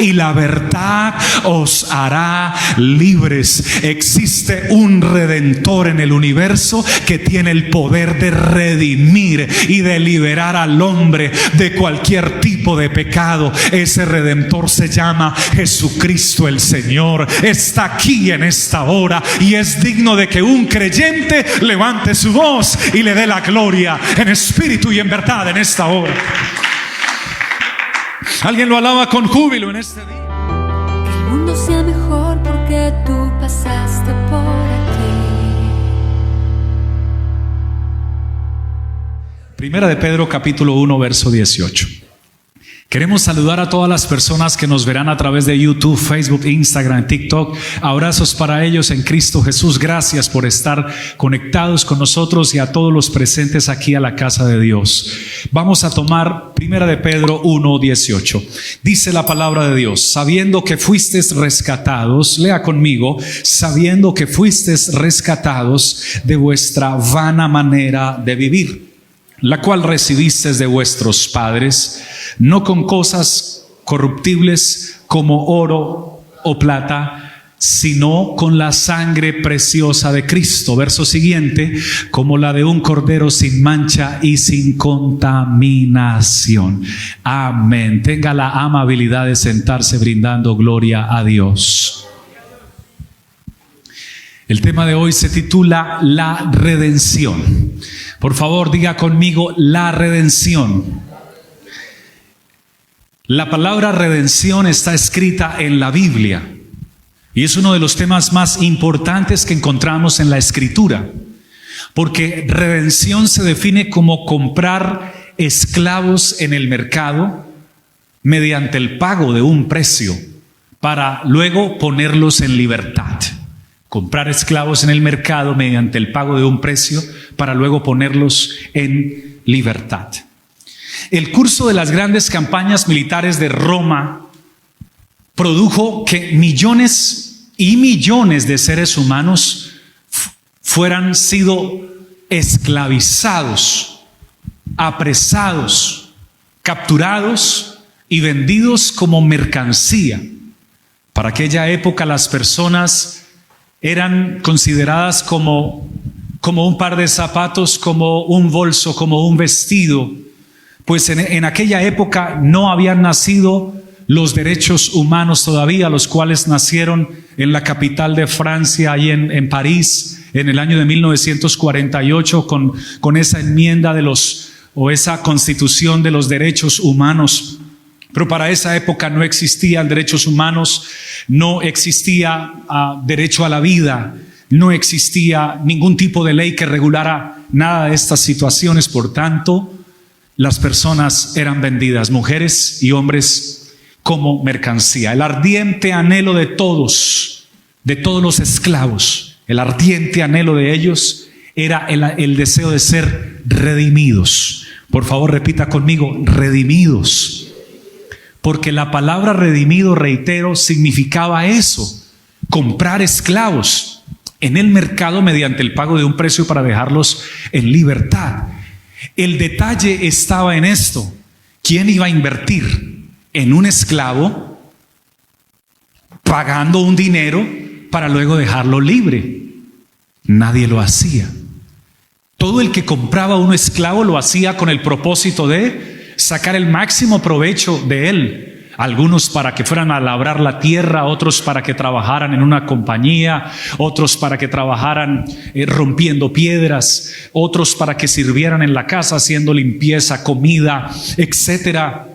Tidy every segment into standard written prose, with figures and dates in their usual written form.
y la verdad os hará libres. Existe un Redentor en el universo que tiene el poder de redimir y de liberar al hombre de cualquier tipo de pecado. Ese Redentor se llama Jesucristo el Señor. Está aquí en esta hora y es digno de que un creyente levante su voz y le dé la gloria en espíritu y en verdad en esta hora. Alguien lo alaba con júbilo en este día. Que el mundo sea mejor porque tú pasaste por aquí. Primera de Pedro capítulo 1 verso 18. Queremos saludar a todas las personas que nos verán a través de YouTube, Facebook, Instagram, TikTok. Abrazos para ellos en Cristo Jesús. Gracias por estar conectados con nosotros y a todos los presentes aquí a la casa de Dios. Vamos a tomar Primera de Pedro 1:18. Dice la palabra de Dios: sabiendo que fuisteis rescatados, lea conmigo, sabiendo que fuisteis rescatados de vuestra vana manera de vivir, la cual recibisteis de vuestros padres, no con cosas corruptibles como oro o plata, sino con la sangre preciosa de Cristo. Verso siguiente: como la de un cordero sin mancha y sin contaminación. Amén. Tenga la amabilidad de sentarse brindando gloria a Dios. El tema de hoy se titula La redención. Por favor, diga conmigo: la redención. La palabra redención está escrita en la Biblia y es uno de los temas más importantes que encontramos en la Escritura, porque redención se define como comprar esclavos en el mercado mediante el pago de un precio para luego ponerlos en libertad. Comprar esclavos en el mercado mediante el pago de un precio para luego ponerlos en libertad. El curso de las grandes campañas militares de Roma produjo que millones y millones de seres humanos fueran sido esclavizados, apresados, capturados y vendidos como mercancía. Para aquella época las personas eran consideradas como un par de zapatos, como un bolso, como un vestido. Pues en aquella época no habían nacido los derechos humanos todavía, los cuales nacieron en la capital de Francia, ahí en París, en el año de 1948, con esa enmienda o esa constitución de los derechos humanos. Pero para esa época no existían derechos humanos, no existía derecho a la vida, no existía ningún tipo de ley que regulara nada de estas situaciones. Por tanto, las personas eran vendidas, mujeres y hombres, como mercancía. El ardiente anhelo de todos los esclavos, el ardiente anhelo de ellos era el deseo de ser redimidos. Por favor, repita conmigo: redimidos. Porque la palabra redimido, reitero, significaba eso: comprar esclavos en el mercado mediante el pago de un precio para dejarlos en libertad. El detalle estaba en esto: ¿quién iba a invertir en un esclavo pagando un dinero para luego dejarlo libre? Nadie lo hacía. Todo el que compraba un esclavo lo hacía con el propósito de sacar el máximo provecho de él. Algunos para que fueran a labrar la tierra, otros para que trabajaran en una compañía, otros para que trabajaran rompiendo piedras, otros para que sirvieran en la casa haciendo limpieza, comida, etcétera.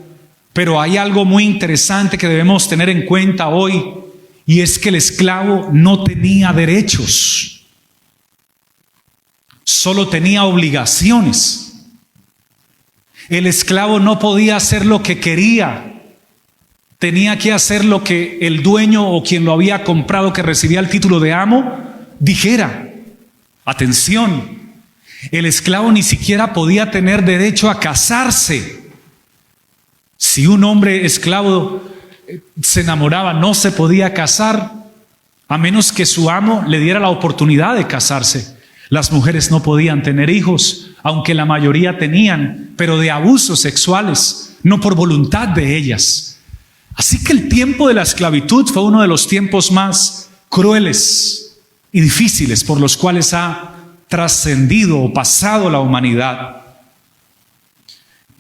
Pero hay algo muy interesante que debemos tener en cuenta hoy, y es que el esclavo no tenía derechos, solo tenía obligaciones. El esclavo no podía hacer lo que quería. Tenía que hacer lo que el dueño o quien lo había comprado, que recibía el título de amo, dijera. Atención, el esclavo ni siquiera podía tener derecho a casarse. Si un hombre esclavo se enamoraba, no se podía casar a menos que su amo le diera la oportunidad de casarse. Las mujeres no podían tener hijos, aunque la mayoría tenían, pero de abusos sexuales, no por voluntad de ellas. Así que el tiempo de la esclavitud fue uno de los tiempos más crueles y difíciles por los cuales ha trascendido o pasado la humanidad.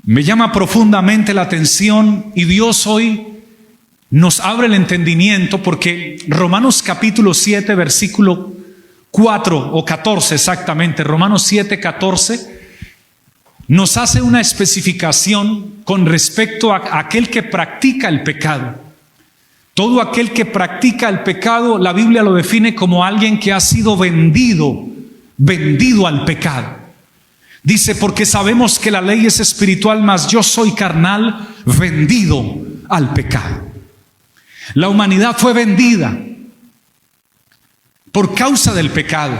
Me llama profundamente la atención y Dios hoy nos abre el entendimiento porque Romanos capítulo 7 versículo 4 o 14 exactamente, Romanos 7, 14 nos hace una especificación con respecto a aquel que practica el pecado. Todo aquel que practica el pecado, la Biblia lo define como alguien que ha sido vendido al pecado. Dice, porque sabemos que la ley es espiritual, mas yo soy carnal, vendido al pecado. La humanidad fue vendida por causa del pecado.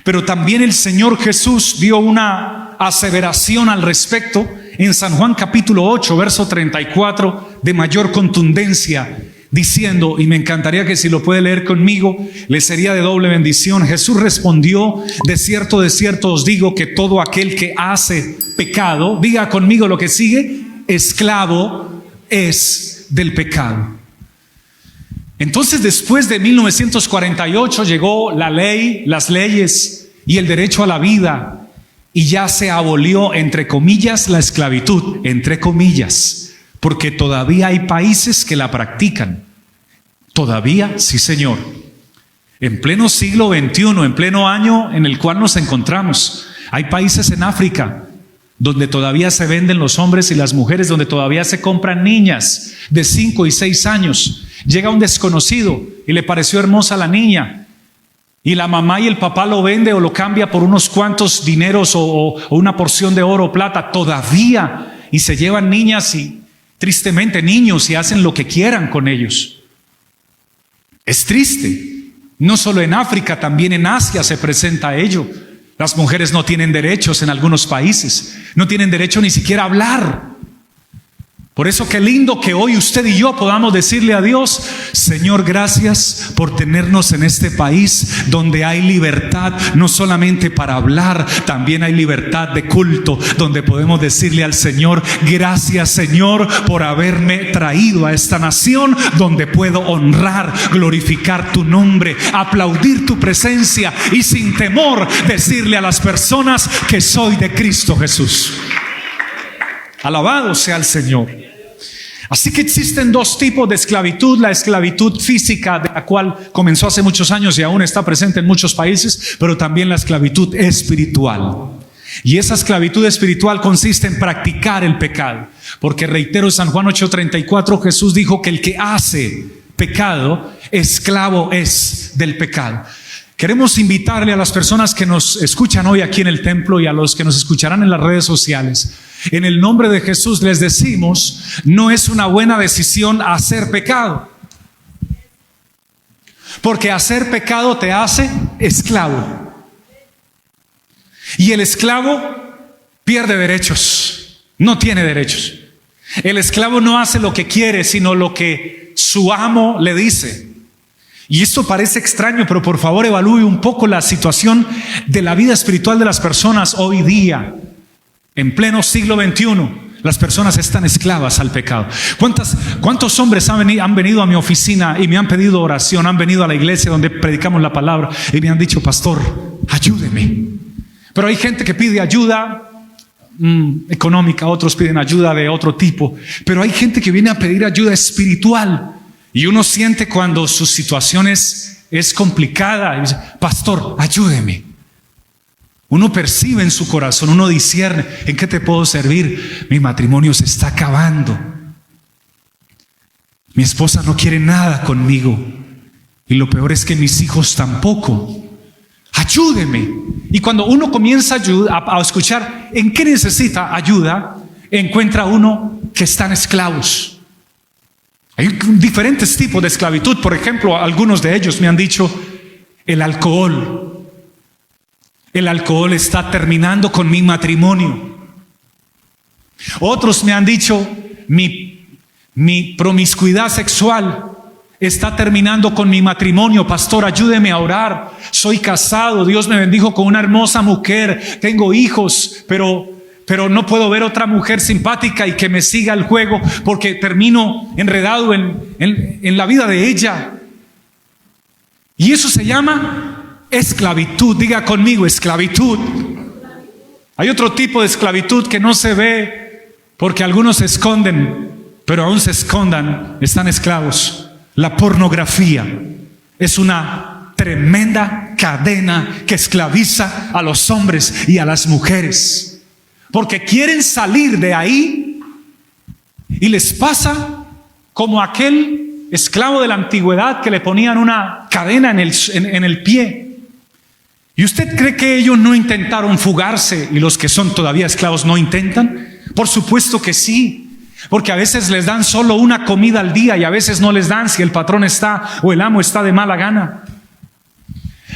Pero también el Señor Jesús dio una aseveración al respecto en San Juan capítulo 8, verso 34, de mayor contundencia, diciendo, y me encantaría que si lo puede leer conmigo, le sería de doble bendición. Jesús respondió, de cierto os digo que todo aquel que hace pecado, diga conmigo lo que sigue, esclavo es del pecado. Entonces, después de 1948 llegó la ley, las leyes y el derecho a la vida, y ya se abolió, entre comillas, la esclavitud, entre comillas, porque todavía hay países que la practican. Todavía, sí señor. En pleno siglo XXI, en pleno año en el cual nos encontramos, hay países en África donde todavía se venden los hombres y las mujeres, donde todavía se compran niñas de 5 y 6 años. Llega un desconocido y le pareció hermosa la niña, y la mamá y el papá lo vende o lo cambia por unos cuantos dineros o una porción de oro o plata todavía, y se llevan niñas y tristemente niños y hacen lo que quieran con ellos. Es triste. No solo en África, también en Asia se presenta ello. Las mujeres no tienen derechos en algunos países, no tienen derecho ni siquiera a hablar. Por eso qué lindo que hoy usted y yo podamos decirle a Dios, Señor, gracias por tenernos en este país donde hay libertad, no solamente para hablar, también hay libertad de culto, donde podemos decirle al Señor, gracias Señor por haberme traído a esta nación donde puedo honrar, glorificar tu nombre, aplaudir tu presencia y sin temor decirle a las personas que soy de Cristo Jesús. Alabado sea el Señor. Así que existen dos tipos de esclavitud: la esclavitud física, de la cual comenzó hace muchos años y aún está presente en muchos países, pero también la esclavitud espiritual. Y esa esclavitud espiritual consiste en practicar el pecado, porque reitero, San Juan 8:34, Jesús dijo que el que hace pecado, esclavo es del pecado. Queremos invitarle a las personas que nos escuchan hoy aquí en el templo y a los que nos escucharán en las redes sociales, en el nombre de Jesús les decimos, no es una buena decisión hacer pecado, porque hacer pecado te hace esclavo, y el esclavo pierde derechos, no tiene derechos. El esclavo no hace lo que quiere, sino lo que su amo le dice. Y esto parece extraño, pero por favor evalúe un poco la situación de la vida espiritual de las personas hoy día. En pleno siglo XXI, las personas están esclavas al pecado. ¿Cuántos hombres han venido a mi oficina y me han pedido oración? Han venido a la iglesia donde predicamos la palabra y me han dicho, pastor, ayúdeme. Pero hay gente que pide ayuda económica, otros piden ayuda de otro tipo. Pero hay gente que viene a pedir ayuda espiritual. Y uno siente cuando su situación es complicada, y dice, pastor, ayúdeme. Uno percibe en su corazón, uno discierne, ¿en qué te puedo servir? Mi matrimonio se está acabando. Mi esposa no quiere nada conmigo. Y lo peor es que mis hijos tampoco. Ayúdeme. Y cuando uno comienza a escuchar en qué necesita ayuda, encuentra uno que están esclavos. Hay diferentes tipos de esclavitud. Por ejemplo, algunos de ellos me han dicho, el alcohol. El alcohol está terminando con mi matrimonio. Otros me han dicho, mi promiscuidad sexual está terminando con mi matrimonio. Pastor, ayúdeme a orar. Soy casado, Dios me bendijo con una hermosa mujer, tengo hijos, pero pero no puedo ver otra mujer simpática y que me siga el juego porque termino enredado en la vida de ella. Y eso se llama esclavitud. Diga conmigo, esclavitud. Hay otro tipo de esclavitud que no se ve porque algunos se esconden, pero aún se escondan, están esclavos. La pornografía es una tremenda cadena que esclaviza a los hombres y a las mujeres. Porque quieren salir de ahí y les pasa como aquel esclavo de la antigüedad que le ponían una cadena en el pie. ¿Y usted cree que ellos no intentaron fugarse y los que son todavía esclavos no intentan? Por supuesto que sí, porque a veces les dan solo una comida al día y a veces no les dan si el patrón está o el amo está de mala gana.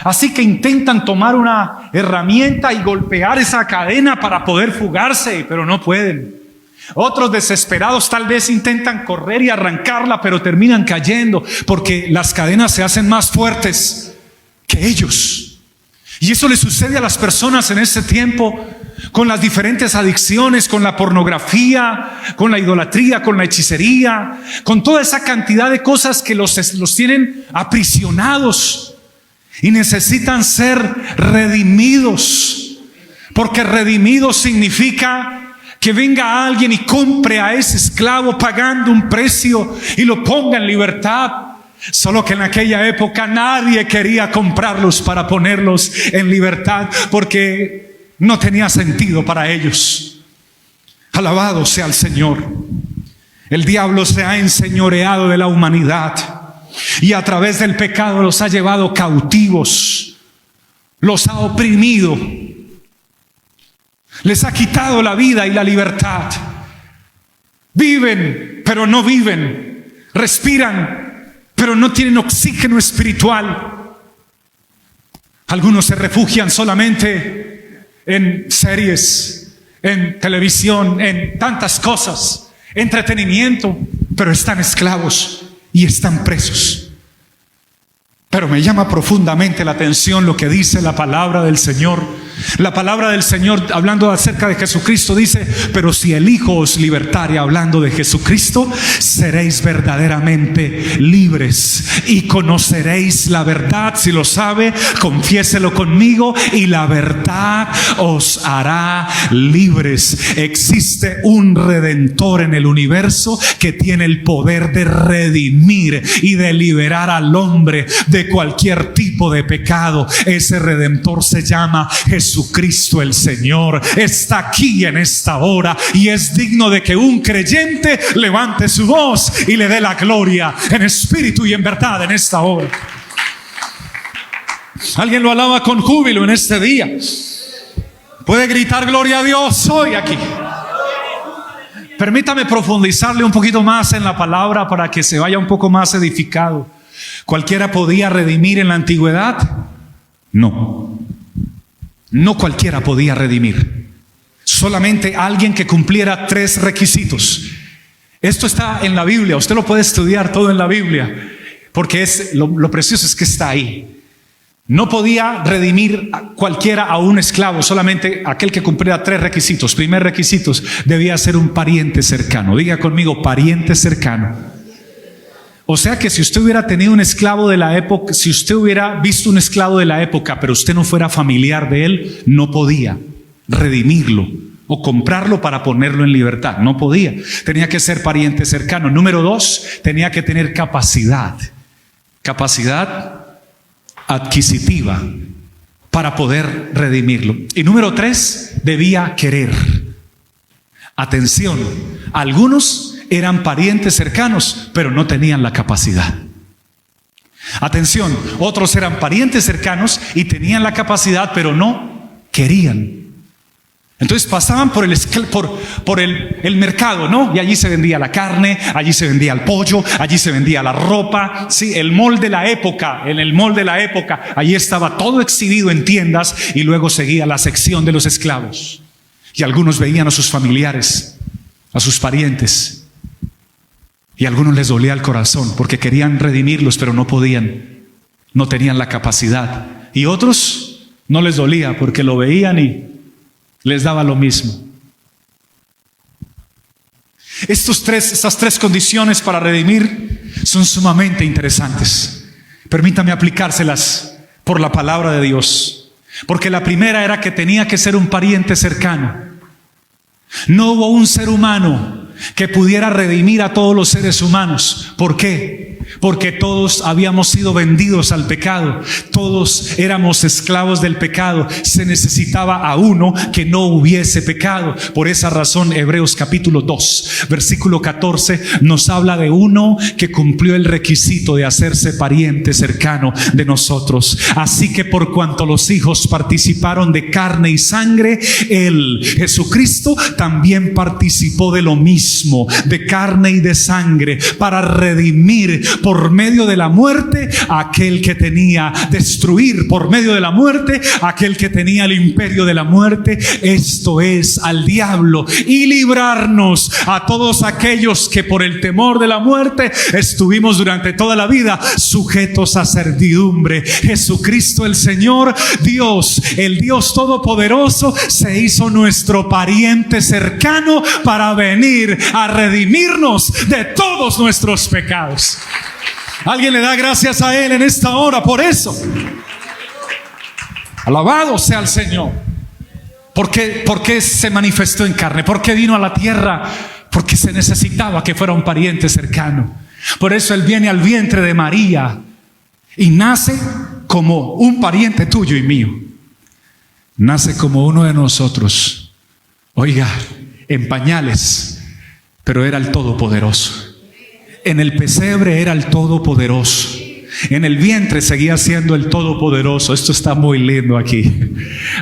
Así que intentan tomar una herramienta y golpear esa cadena para poder fugarse, pero no pueden. Otros desesperados tal vez intentan correr y arrancarla, pero terminan cayendo porque las cadenas se hacen más fuertes que ellos. Y eso le sucede a las personas en este tiempo con las diferentes adicciones, con la pornografía, con la idolatría, con la hechicería, con toda esa cantidad de cosas que los tienen aprisionados. Y necesitan ser redimidos, porque redimidos significa que venga alguien y compre a ese esclavo pagando un precio y lo ponga en libertad. Solo que en aquella época nadie quería comprarlos para ponerlos en libertad, porque no tenía sentido para ellos. Alabado sea el Señor. El diablo se ha enseñoreado de la humanidad y a través del pecado los ha llevado cautivos, los ha oprimido, les ha quitado la vida y la libertad. Viven, pero no viven. Respiran, pero no tienen oxígeno espiritual. Algunos se refugian solamente en series, en televisión, en tantas cosas, entretenimiento, pero están esclavos y están presos. Pero me llama profundamente la atención lo que dice la palabra del Señor. La palabra del Señor, hablando acerca de Jesucristo, dice: pero si el Hijo os libertare, hablando de Jesucristo, seréis verdaderamente libres y conoceréis la verdad. Si lo sabe, confiéselo conmigo, y la verdad os hará libres. Existe un Redentor en el universo que tiene el poder de redimir y de liberar al hombre de cualquier tipo de pecado. Ese Redentor se llama Jesucristo el Señor. Está aquí en esta hora y es digno de que un creyente levante su voz y le dé la gloria en espíritu y en verdad en esta hora. Alguien lo alaba con júbilo en este día. Puede gritar gloria a Dios hoy aquí. Permítame profundizarle un poquito más en la palabra para que se vaya un poco más edificado. ¿Cualquiera podía redimir en la antigüedad? No. No cualquiera podía redimir. Solamente alguien que cumpliera 3 requisitos. Esto está en la Biblia. Usted lo puede estudiar todo en la Biblia, porque es lo precioso es que está ahí. No podía redimir a cualquiera a un esclavo, solamente aquel que cumpliera 3 requisitos. Primer requisito, debía ser un pariente cercano. Diga conmigo, pariente cercano. O sea que si usted hubiera tenido un esclavo de la época, si usted hubiera visto un esclavo de la época, pero usted no fuera familiar de él, no podía redimirlo o comprarlo para ponerlo en libertad. No podía. Tenía que ser pariente cercano. Número 2, tenía que tener capacidad adquisitiva para poder redimirlo. Y número 3, debía querer. Atención, algunos eran parientes cercanos, pero no tenían la capacidad. Atención, otros eran parientes cercanos y tenían la capacidad, pero no querían. Entonces pasaban por el mercado, ¿no? Y allí se vendía la carne, allí se vendía el pollo, allí se vendía la ropa, sí, el mall de la época. En el mall de la época, allí estaba todo exhibido en tiendas, y luego seguía la sección de los esclavos. Y algunos veían a sus familiares, a sus parientes, y a algunos les dolía el corazón porque querían redimirlos, pero no podían, no tenían la capacidad. Y otros no les dolía porque lo veían y les daba lo mismo. Estas tres condiciones para redimir son sumamente interesantes. Permítame aplicárselas por la palabra de Dios. Porque la primera era que tenía que ser un pariente cercano. No hubo un ser humano que pudiera redimir a todos los seres humanos. ¿Por qué? Porque todos habíamos sido vendidos al pecado. Todos éramos esclavos del pecado. Se necesitaba a uno que no hubiese pecado. Por esa razón, Hebreos capítulo 2, versículo 14, nos habla de uno que cumplió el requisito de hacerse pariente cercano de nosotros. Así que por cuanto los hijos participaron de carne y sangre, Él, Jesucristo, también participó de lo mismo, de carne y de sangre, para redimir por medio de la muerte a aquel que tenía, destruir por medio de la muerte a aquel que tenía el imperio de la muerte, esto es, al diablo, y librarnos a todos aquellos que por el temor de la muerte estuvimos durante toda la vida sujetos a servidumbre. Jesucristo el Señor, Dios, el Dios Todopoderoso, se hizo nuestro pariente cercano para venir a redimirnos de todos nuestros pecados. Alguien le da gracias a Él en esta hora por eso. Alabado sea el Señor. ¿Por qué se manifestó en carne? ¿Por qué vino a la tierra? Porque se necesitaba que fuera un pariente cercano. Por eso Él viene al vientre de María y nace como un pariente tuyo y mío. Nace como uno de nosotros. Oiga, en pañales, pero era el Todopoderoso. En el pesebre era el Todopoderoso. En el vientre seguía siendo el Todopoderoso. Esto está muy lindo aquí.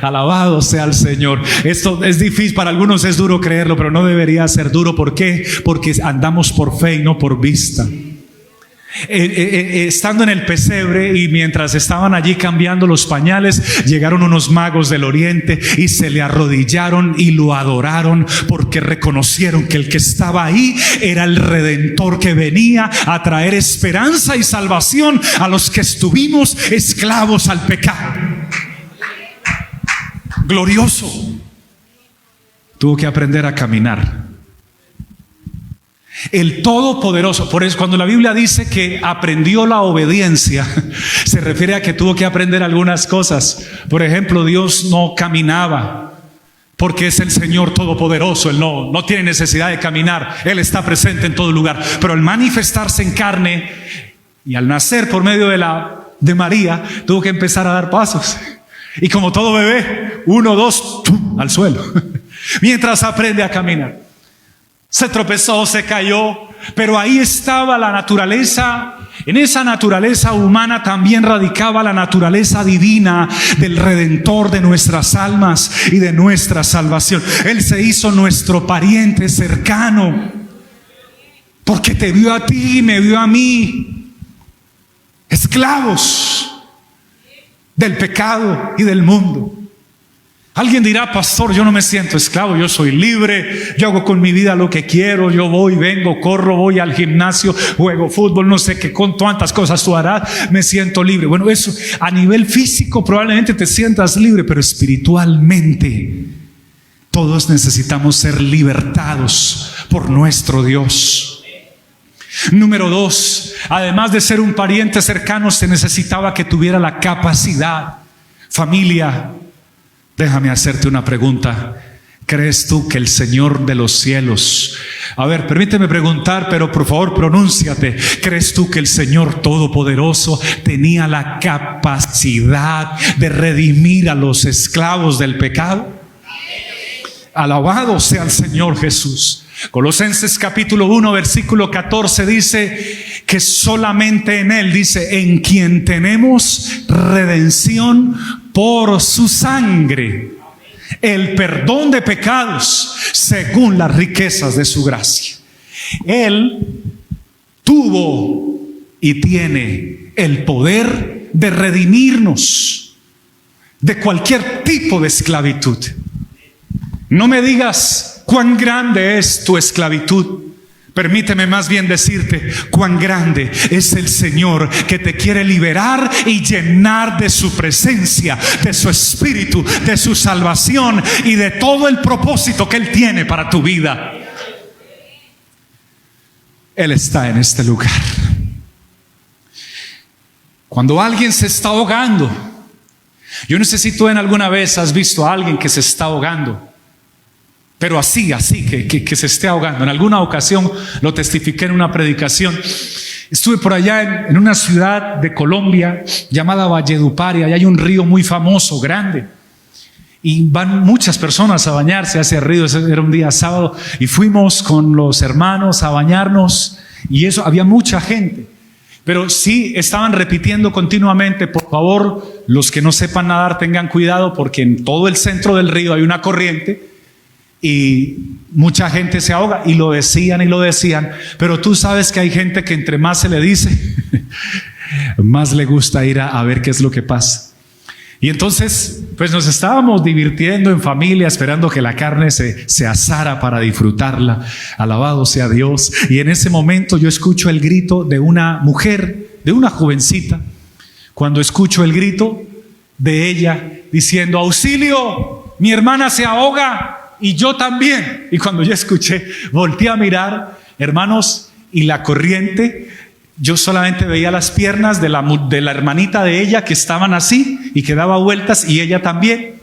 Alabado sea el Señor. Esto es difícil, para algunos es duro creerlo, pero no debería ser duro. ¿Por qué? Porque andamos por fe y no por vista. Estando en el pesebre y mientras estaban allí cambiando los pañales, llegaron unos magos del oriente y se le arrodillaron y lo adoraron, porque reconocieron que el que estaba ahí era el Redentor que venía a traer esperanza y salvación a los que estuvimos esclavos al pecado. Glorioso. Tuvo que aprender a caminar. El Todopoderoso. Por eso cuando la Biblia dice que aprendió la obediencia, se refiere a que tuvo que aprender algunas cosas. Por ejemplo, Dios no caminaba porque es el Señor Todopoderoso. Él no tiene necesidad de caminar. Él está presente en todo lugar. Pero al manifestarse en carne y al nacer por medio de María, tuvo que empezar a dar pasos. Y como todo bebé, 1, 2, ¡tum!, al suelo. Mientras aprende a caminar. Se tropezó, se cayó, pero ahí estaba la naturaleza. En esa naturaleza humana también radicaba la naturaleza divina del Redentor de nuestras almas y de nuestra salvación. Él se hizo nuestro pariente cercano, porque te vio a ti y me vio a mí, esclavos del pecado y del mundo. Alguien dirá: pastor, yo no me siento esclavo, yo soy libre, yo hago con mi vida lo que quiero, yo voy, vengo, corro, voy al gimnasio, juego fútbol, no sé qué, con cuántas cosas tú harás, me siento libre. Bueno, eso a nivel físico probablemente te sientas libre, pero espiritualmente todos necesitamos ser libertados por nuestro Dios. Número 2, además de ser un pariente cercano, se necesitaba que tuviera la capacidad. Familia, déjame hacerte una pregunta. ¿Crees tú que el Señor de los cielos, permíteme preguntar, pero por favor pronúnciate, ¿crees tú que el Señor Todopoderoso tenía la capacidad de redimir a los esclavos del pecado? Alabado sea el Señor Jesús. Colosenses capítulo 1 versículo 14 dice que solamente en Él, dice, en quien tenemos redención por su sangre, el perdón de pecados según las riquezas de su gracia. Él tuvo y tiene el poder de redimirnos de cualquier tipo de esclavitud. No me digas cuán grande es tu esclavitud. Permíteme más bien decirte cuán grande es el Señor que te quiere liberar y llenar de su presencia, de su espíritu, de su salvación y de todo el propósito que Él tiene para tu vida. Él está en este lugar. Cuando alguien se está ahogando, yo no sé si tú en alguna vez has visto a alguien que se está ahogando, pero así, que se esté ahogando. En alguna ocasión lo testifiqué en una predicación. Estuve por allá en una ciudad de Colombia llamada Valledupar, y allá hay un río muy famoso, grande, y van muchas personas a bañarse a ese río. Era un día sábado y fuimos con los hermanos a bañarnos, y eso, había mucha gente, pero sí estaban repitiendo continuamente: por favor, los que no sepan nadar tengan cuidado, porque en todo el centro del río hay una corriente y mucha gente se ahoga. Y lo decían, pero tú sabes que hay gente que entre más se le dice, más le gusta ir a ver qué es lo que pasa. Y entonces pues nos estábamos divirtiendo en familia, esperando que la carne se asara para disfrutarla. Alabado sea Dios. Y en ese momento yo escucho el grito de una mujer, de una jovencita. Cuando escucho el grito de ella diciendo: auxilio, mi hermana se ahoga y yo también. Y cuando yo escuché, volteé a mirar, hermanos, y la corriente, yo solamente veía las piernas de la hermanita de ella, que estaban así y que daba vueltas, y ella también.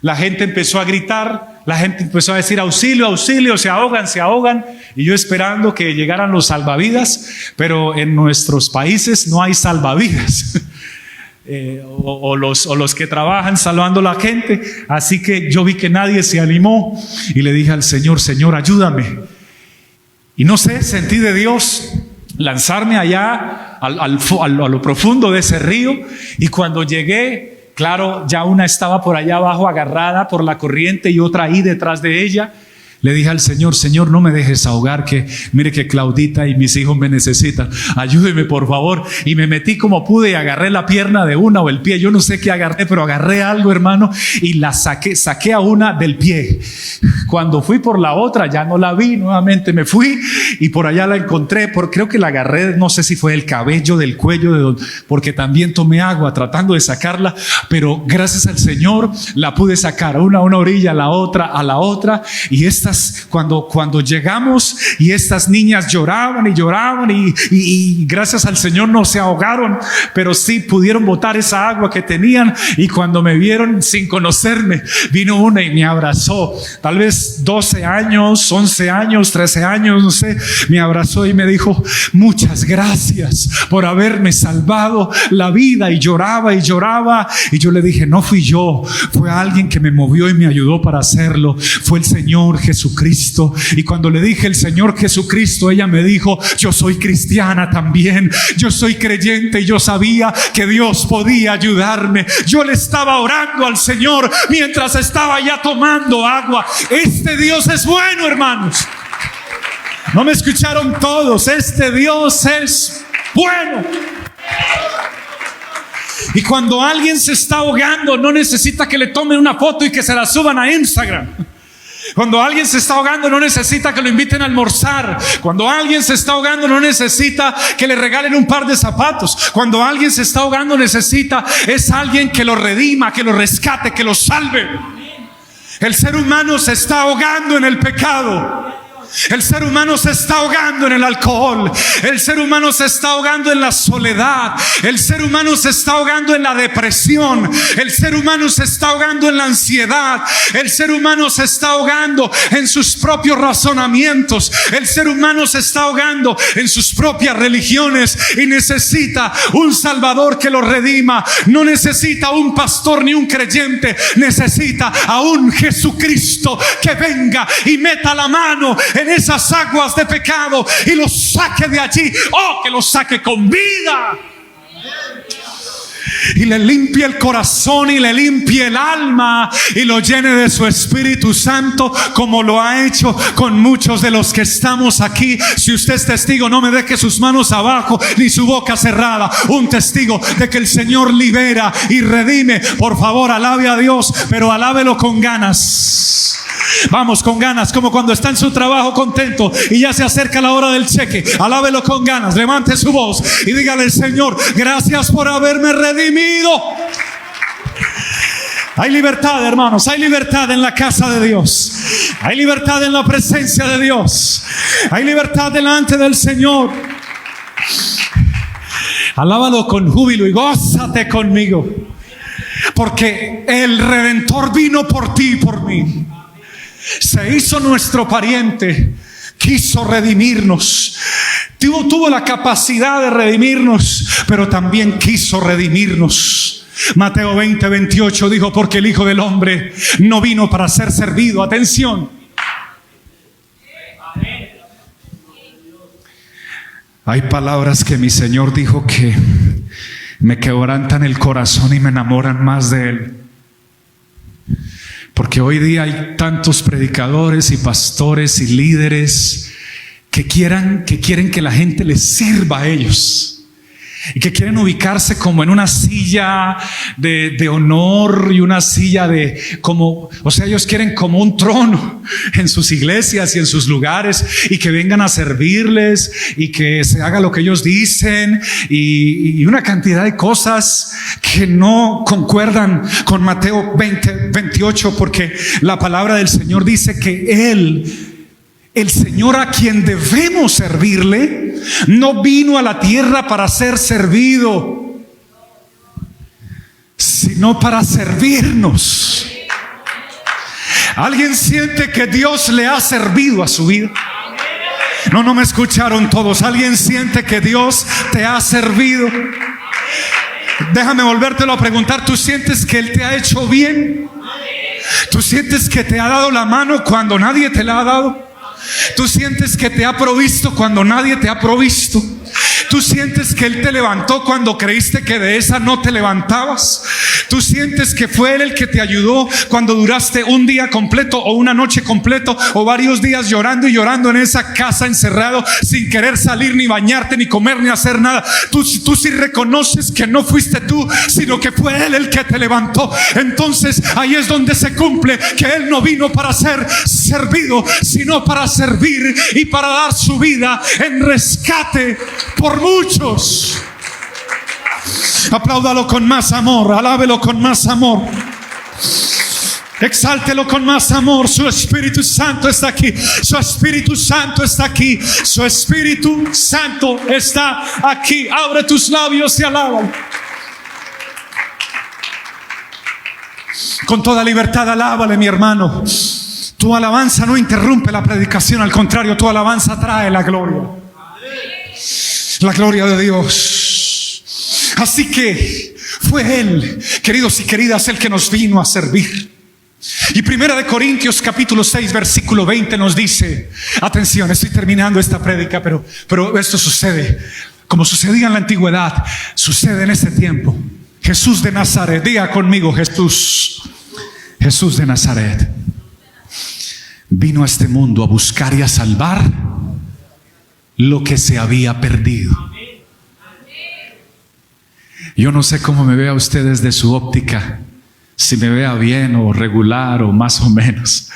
La gente empezó a gritar, la gente empezó a decir: auxilio, auxilio, se ahogan. Y yo esperando que llegaran los salvavidas, pero en nuestros países no hay salvavidas. O los que trabajan salvando a la gente. Así que yo vi que nadie se animó y le dije al Señor: Señor, ayúdame. Y no sé, sentí de Dios lanzarme allá a lo profundo de ese río. Y cuando llegué, claro, ya una estaba por allá abajo agarrada por la corriente y otra ahí detrás de ella. Le dije al Señor: Señor, no me dejes ahogar, que mire que Claudita y mis hijos me necesitan. Ayúdeme, por favor. Y me metí como pude y agarré la pierna de una o el pie. Yo no sé qué agarré, pero agarré algo, hermano, y la saqué a una del pie. Cuando fui por la otra, ya no la vi. Nuevamente me fui y por allá la encontré. Creo que la agarré, no sé si fue el cabello del cuello, porque también tomé agua tratando de sacarla. Pero gracias al Señor la pude sacar a una orilla, a la otra. Y cuando llegamos, y estas niñas lloraban y gracias al Señor no se ahogaron, pero sí pudieron botar esa agua que tenían. Y cuando me vieron sin conocerme, vino una y me abrazó, tal vez 12 años, 11 años, 13 años, no sé, me abrazó y me dijo: muchas gracias por haberme salvado la vida. Y lloraba, y yo le dije: no fui yo, fue alguien que me movió y me ayudó para hacerlo, fue el Señor Jesucristo. Y cuando le dije el Señor Jesucristo, ella me dijo: yo soy cristiana también, yo soy creyente, y yo sabía que Dios podía ayudarme. Yo le estaba orando al Señor mientras estaba ya tomando agua. Este Dios es bueno, hermanos. No me escucharon todos. Este Dios es bueno. Y cuando alguien se está ahogando, no necesita que le tomen una foto y que se la suban a Instagram. Cuando alguien se está ahogando, no necesita que lo inviten a almorzar. Cuando alguien se está ahogando, no necesita que le regalen un par de zapatos. Cuando alguien se está ahogando, es alguien que lo redima, que lo rescate, que lo salve. El ser humano se está ahogando en el pecado. El ser humano se está ahogando en el alcohol. El ser humano se está ahogando en la soledad. El ser humano se está ahogando en la depresión. El ser humano se está ahogando en la ansiedad. El ser humano se está ahogando en sus propios razonamientos. El ser humano se está ahogando en sus propias religiones y necesita un Salvador que lo redima. No necesita un pastor ni un creyente. Necesita a un Jesucristo que venga y meta la mano en esas aguas de pecado y los saque de allí. Oh, que los saque con vida y le limpie el corazón y le limpie el alma y lo llene de su Espíritu Santo, como lo ha hecho con muchos de los que estamos aquí. Si usted es testigo, no me deje sus manos abajo ni su boca cerrada. Un testigo de que el Señor libera y redime. Por favor, alabe a Dios, pero alábelo con ganas. Vamos, con ganas, como cuando está en su trabajo contento y ya se acerca la hora del cheque. Alábelo con ganas, levante su voz y dígale: Señor, gracias por haberme redimido. Hay libertad, hermanos, hay libertad en la casa de Dios. Hay libertad en la presencia de Dios. Hay libertad delante del Señor. Alábalo con júbilo y gózate conmigo, porque el Redentor vino por ti y por mí. Se hizo nuestro pariente, quiso redimirnos. Tuvo la capacidad de redimirnos, pero también quiso redimirnos. Mateo 20:28 dijo: porque el Hijo del Hombre no vino para ser servido. Atención. Hay palabras que mi Señor dijo que me quebrantan el corazón y me enamoran más de Él. Porque hoy día hay tantos predicadores y pastores y líderes que quieren que la gente les sirva a ellos. Y que quieren ubicarse como en una silla de honor y una silla ellos quieren como un trono en sus iglesias y en sus lugares, y que vengan a servirles y que se haga lo que ellos dicen y una cantidad de cosas que no concuerdan con Mateo 20:28, porque la palabra del Señor dice que el Señor a quien debemos servirle, no vino a la tierra para ser servido, sino para servirnos. ¿Alguien siente que Dios le ha servido a su vida? No me escucharon todos. ¿Alguien siente que Dios te ha servido? Déjame volvértelo a preguntar. ¿Tú sientes que Él te ha hecho bien? ¿Tú sientes que te ha dado la mano cuando nadie te la ha dado? ¿Tú sientes que te ha provisto cuando nadie te ha provisto? ¿Tú sientes que Él te levantó cuando creíste que de esa no te levantabas? ¿Tú sientes que fue Él el que te ayudó cuando duraste un día completo o una noche completo o varios días llorando y llorando en esa casa encerrado sin querer salir ni bañarte ni comer ni hacer nada? Tú sí reconoces que no fuiste tú, sino que fue Él el que te levantó. Entonces ahí es donde se cumple que Él no vino para ser servido, sino para servir y para dar su vida en rescate por muchos. Apláudalo con más amor, alábelo con más amor, exáltelo con más amor. Su Espíritu Santo está aquí. Su Espíritu Santo está aquí. Su Espíritu Santo está aquí. Abre tus labios y alábalo. Con toda libertad alábale, mi hermano. Tu alabanza no interrumpe la predicación, al contrario, tu alabanza trae la gloria. La gloria de Dios. Así que fue Él, queridos y queridas, el que nos vino a servir. Y 1 Corintios capítulo 6 versículo 20 nos dice, atención, estoy terminando esta prédica, pero esto sucede como sucedía en la antigüedad, sucede en este tiempo. Jesús de Nazaret, diga conmigo, Jesús de Nazaret vino a este mundo a buscar y a salvar lo que se había perdido. Yo no sé cómo me vea usted desde su óptica, si me vea bien o regular o más o menos,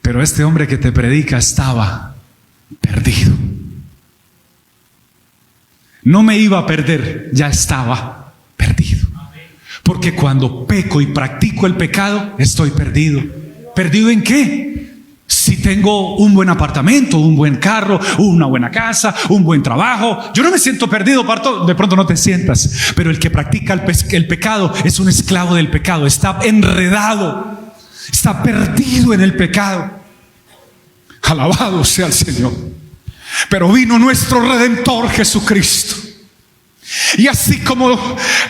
pero este hombre que te predica estaba perdido. No me iba a perder, ya estaba perdido. Porque cuando peco y practico el pecado, estoy perdido. ¿Perdido en qué? Si tengo un buen apartamento, un buen carro, una buena casa, un buen trabajo, yo no me siento perdido. De pronto no te sientas, pero el que practica el pecado es un esclavo del pecado. Está enredado, está perdido en el pecado. Alabado sea el Señor. Pero vino nuestro Redentor Jesucristo. Y así como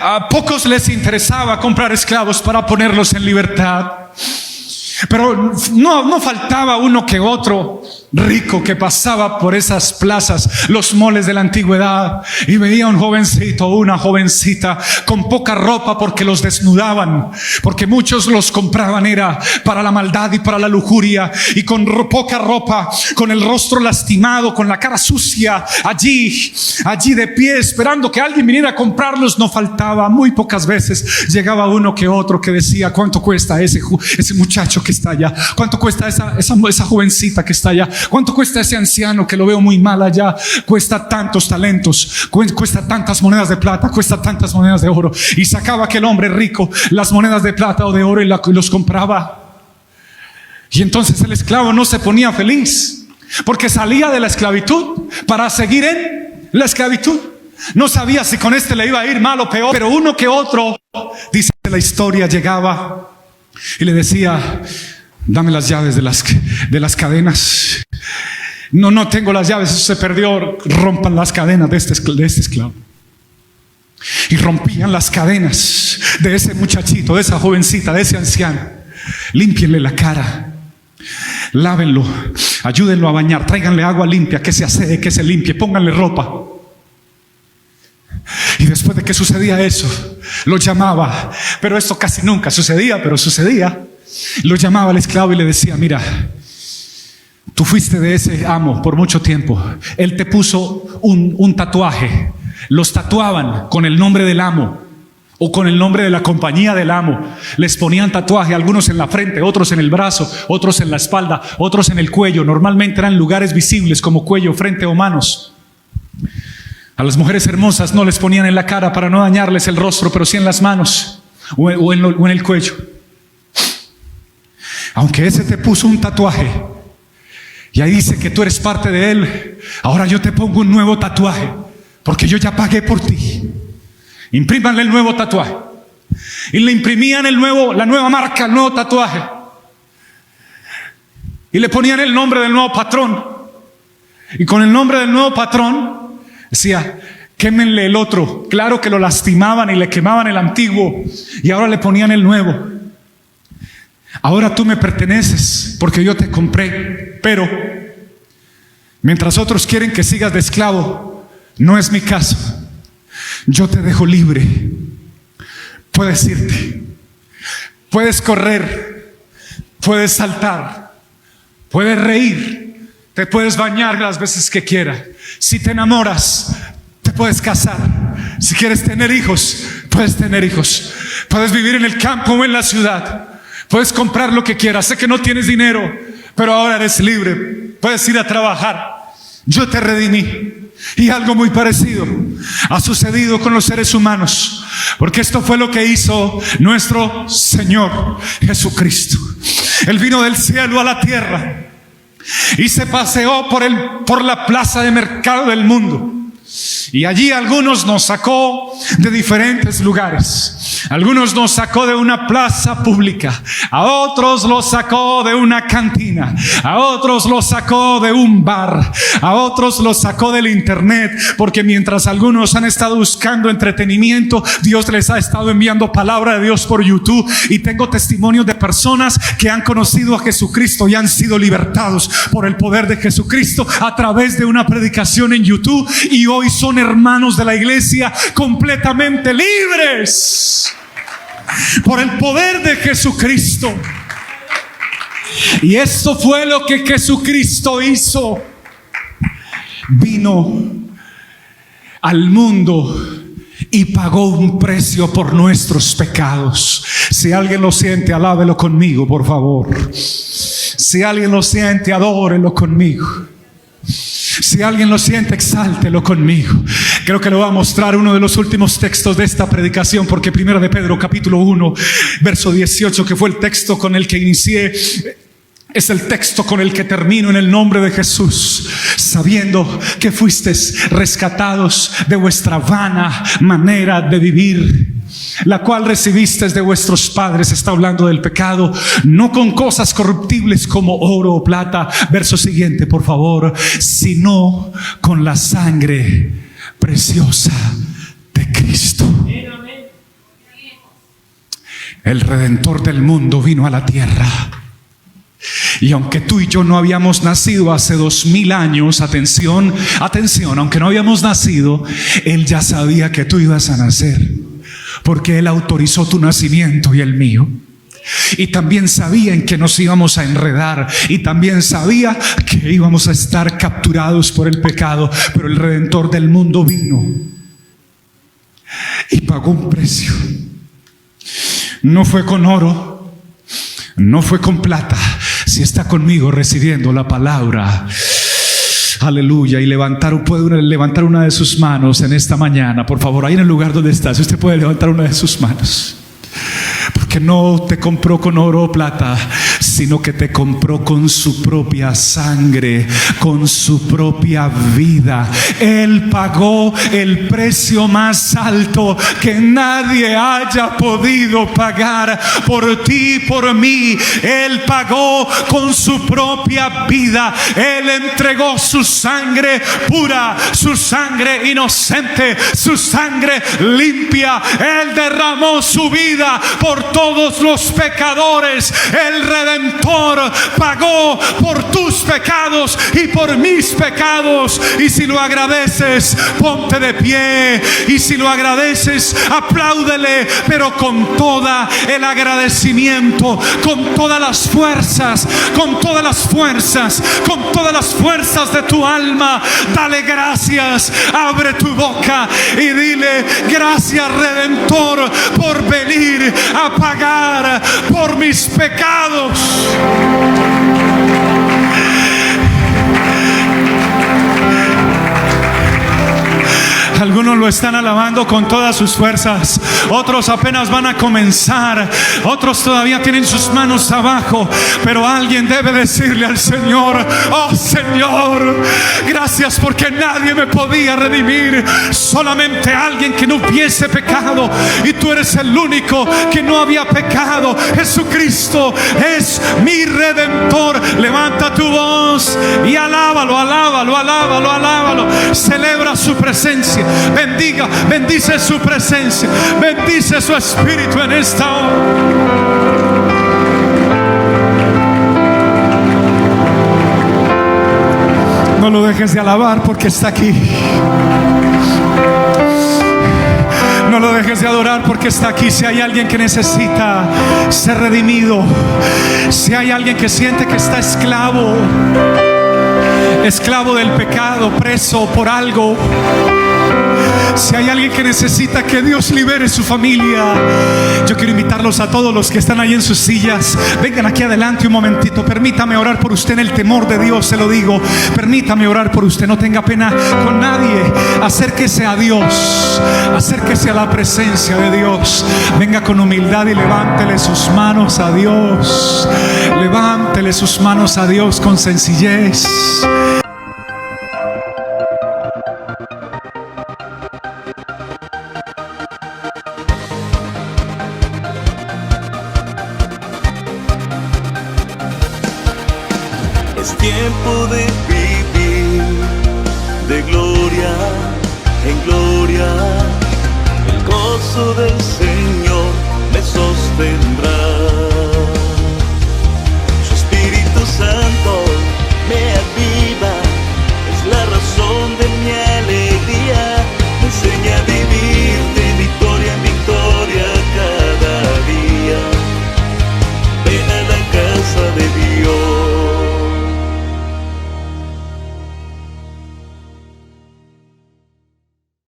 a pocos les interesaba comprar esclavos para ponerlos en libertad, pero no faltaba uno que otro rico que pasaba por esas plazas, los moles de la antigüedad, y veía un jovencito o una jovencita con poca ropa porque los desnudaban, porque muchos los compraban era para la maldad y para la lujuria, y con poca ropa, con el rostro lastimado, con la cara sucia, allí de pie esperando que alguien viniera a comprarlos. No faltaba, muy pocas veces llegaba uno que otro que decía: ¿cuánto cuesta ese muchacho que está allá? ¿Cuánto cuesta esa jovencita que está allá? ¿Cuánto cuesta ese anciano que lo veo muy mal allá? Cuesta tantos talentos, cuesta tantas monedas de plata, cuesta tantas monedas de oro. Y sacaba aquel hombre rico las monedas de plata o de oro y los compraba. Y entonces el esclavo no se ponía feliz, porque salía de la esclavitud para seguir en la esclavitud. No sabía si con este le iba a ir mal o peor, pero uno que otro, dice la historia, llegaba y le decía: dame las llaves de las cadenas. No tengo las llaves, eso se perdió. Rompan las cadenas de este esclavo. Y rompían las cadenas de ese muchachito, de esa jovencita, de ese anciano. Límpienle la cara, lávenlo, ayúdenlo a bañar, tráiganle agua limpia, que se asee, que se limpie, pónganle ropa. Y después de que sucedía eso, lo llamaba, pero esto casi nunca sucedía, pero sucedía. Lo llamaba al esclavo y le decía: mira, tú fuiste de ese amo por mucho tiempo. Él te puso un tatuaje. Los tatuaban con el nombre del amo o con el nombre de la compañía del amo. Les ponían tatuaje, algunos en la frente, otros en el brazo, otros en la espalda, otros en el cuello. Normalmente eran lugares visibles como cuello, frente o manos. A las mujeres hermosas no les ponían en la cara para no dañarles el rostro, pero sí en las manos o en el cuello. Aunque ese te puso un tatuaje y ahí dice que tú eres parte de él, ahora yo te pongo un nuevo tatuaje, porque yo ya pagué por ti. Imprímanle el nuevo tatuaje. Y le imprimían la nueva marca, el nuevo tatuaje. Y le ponían el nombre del nuevo patrón. Y con el nombre del nuevo patrón decía: quémenle el otro. Claro que lo lastimaban y le quemaban el antiguo, y ahora le ponían el nuevo. Ahora tú me perteneces porque yo te compré, pero mientras otros quieren que sigas de esclavo, no es mi caso. Yo te dejo libre. Puedes irte, puedes correr, puedes saltar, puedes reír, te puedes bañar las veces que quieras. Si te enamoras, te puedes casar. Si quieres tener hijos, puedes tener hijos. Puedes vivir en el campo o en la ciudad. Puedes comprar lo que quieras. Sé que no tienes dinero, pero ahora eres libre. Puedes ir a trabajar. Yo te redimí. Y algo muy parecido ha sucedido con los seres humanos, porque esto fue lo que hizo nuestro Señor Jesucristo. Él vino del cielo a la tierra y se paseó por la plaza de mercado del mundo. Y allí algunos nos sacó de diferentes lugares. Algunos nos sacó de una plaza pública, a otros los sacó de una cantina, a otros los sacó de un bar, a otros los sacó del internet, porque mientras algunos han estado buscando entretenimiento, Dios les ha estado enviando palabra de Dios por YouTube. Y tengo testimonios de personas que han conocido a Jesucristo y han sido libertados por el poder de Jesucristo a través de una predicación en YouTube, y hoy son hermanos de la iglesia completamente libres por el poder de Jesucristo. Y esto fue lo que Jesucristo hizo. Vino al mundo y pagó un precio por nuestros pecados. Si alguien lo siente, alábelo conmigo, por favor. Si alguien lo siente, adórelo conmigo. Si alguien lo siente, exáltelo conmigo. Creo que lo va a mostrar uno de los últimos textos de esta predicación, porque 1 de Pedro capítulo 1 verso 18, que fue el texto con el que inicié, es el texto con el que termino: en el nombre de Jesús, sabiendo que fuisteis rescatados de vuestra vana manera de vivir, la cual recibisteis de vuestros padres. Está hablando del pecado, no con cosas corruptibles como oro o plata. Verso siguiente, por favor. Sino con la sangre preciosa de Cristo. El Redentor del mundo vino a la tierra. Y aunque tú y yo no habíamos nacido hace 2000 años, atención, aunque no habíamos nacido, Él ya sabía que tú ibas a nacer, porque Él autorizó tu nacimiento y el mío. Y también sabía en que nos íbamos a enredar, y también sabía que íbamos a estar capturados por el pecado. Pero el Redentor del mundo vino y pagó un precio. No fue con oro, no fue con plata, Si está conmigo recibiendo la palabra, aleluya, y puede levantar una de sus manos en esta mañana, por favor, ahí en el lugar donde está, si usted puede levantar una de sus manos. Porque no te compró con oro o plata, sino que te compró con su propia sangre, con su propia vida. Él pagó el precio más alto que nadie haya podido pagar por ti y por mí. Él pagó con su propia vida. Él entregó su sangre pura, su sangre inocente, su sangre limpia. Él derramó su vida por todos los pecadores. El Redentor pagó por tus pecados y por mis pecados. Y si lo agradeces, ponte de pie. Y si lo agradeces, apláudele, pero con toda el agradecimiento, con todas las fuerzas, con todas las fuerzas, con todas las fuerzas de tu alma. Dale gracias, abre tu boca y dile: gracias, Redentor, por venir a pagar por mis pecados. Algunos lo están alabando con todas sus fuerzas, otros apenas van a comenzar, otros todavía tienen sus manos abajo, pero alguien debe decirle al Señor: oh Señor, gracias, porque nadie me podía redimir, solamente alguien que no hubiese pecado, y tú eres el único que no había pecado. Jesucristo es mi Redentor. Levanta tu voz y alábalo, alábalo, alábalo, alábalo. Celebra su presencia. Bendice su presencia, bendice su espíritu en esta hora. No lo dejes de alabar porque está aquí. No lo dejes de adorar porque está aquí. Si hay alguien que necesita ser redimido, si hay alguien que siente que está esclavo del pecado, preso por algo, si hay alguien que necesita que Dios libere su familia, yo quiero invitarlos a todos los que están ahí en sus sillas. Vengan aquí adelante un momentito. Permítame orar por usted en el temor de Dios, se lo digo. Permítame orar por usted. No tenga pena con nadie. Acérquese a Dios, acérquese a la presencia de Dios. Venga con humildad y levántele sus manos a Dios. Levántele sus manos a Dios con sencillez. Es tiempo de vivir de gloria en gloria, el gozo del Señor.